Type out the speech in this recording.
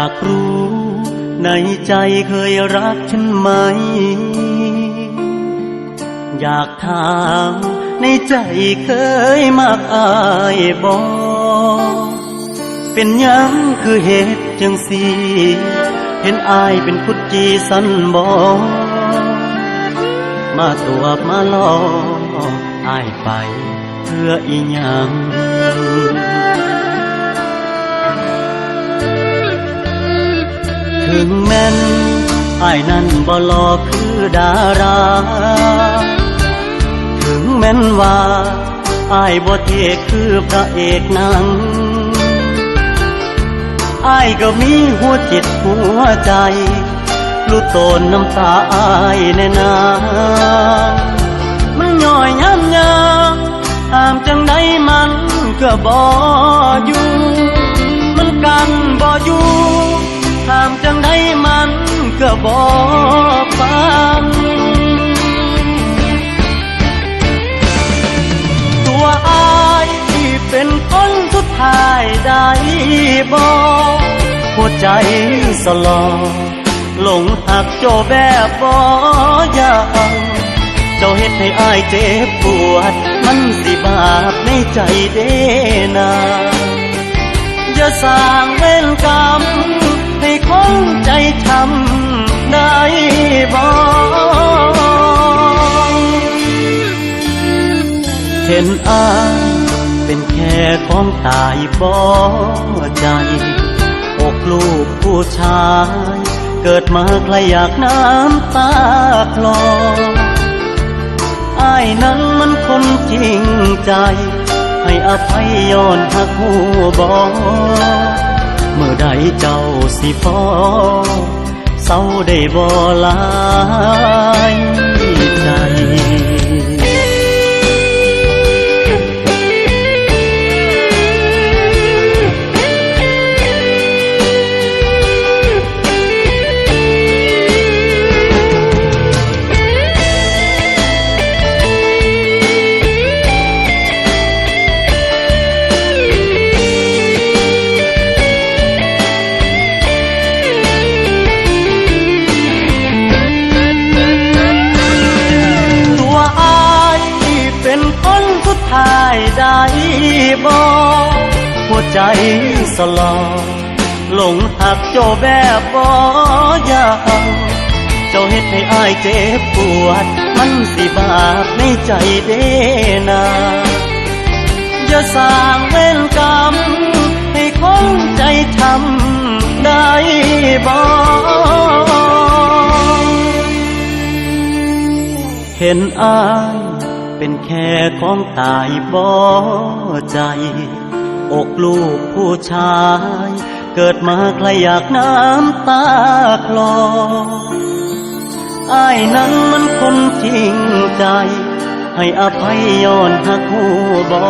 ากรู้ในใจเคยรักฉันไหมอยากถามในใจเคยมากอายบ่เป็นหยังคือเหตุจังสิเห็นอายเป็นคุดจีสันบ่มาตัวมาล่ออายไปเพื่ออีหยังถึงแม้นอายนั้นบ่หล่อคือดาราถึงแม้นว่าอายบ่เท่คือพระเอกหนังอายก็มีหัวจิตหัวใจรู้ตนน้ำตาอายแน่นามันย่อยย้ำยาห้ามจังใดมันก็บ่อยู่มันกันบ่อยู่ห้ามจังใดมันก็บ่ฟังตัวอายที่เป็นคนสุดท้ายได้บ่หัวใจสลอหลงหักโจแบบบ่ยางเจ้าเฮ็ดให้อายเจ็บปวดมันสิบาปในใจเด้นาอย่าสร้างเวรกรรมให้คนใจช้ำได้บ่เห็นอายเป็นแค่ของตายบ่ใจอกลูกผู้ชายเกิดมาใครอยากน้ำตาคลออ้ายนั้นมันคนจริงใจให้อภัยย้อนหักหูบ่เมื่อใดเจ้าสิพอเศร้าได้บ่หลายใจทายได้บ่หัวใจสลอหลงหักเจ้าแบบบ่ยางเจ้าเฮ็ดให้อายเจ็บปวดมันสิบาปในใจเด้นาอย่าสร้างเวรกรรมให้คนใจช้ำได้บ่เห็นอายเป็นแค่ของตายบ่ใจอกลูกผู้ชายเกิดมาใครอยากน้ำตาคลออ้ายนั้นมันคนจริงใจให้อภัยย้อนหักหูบ่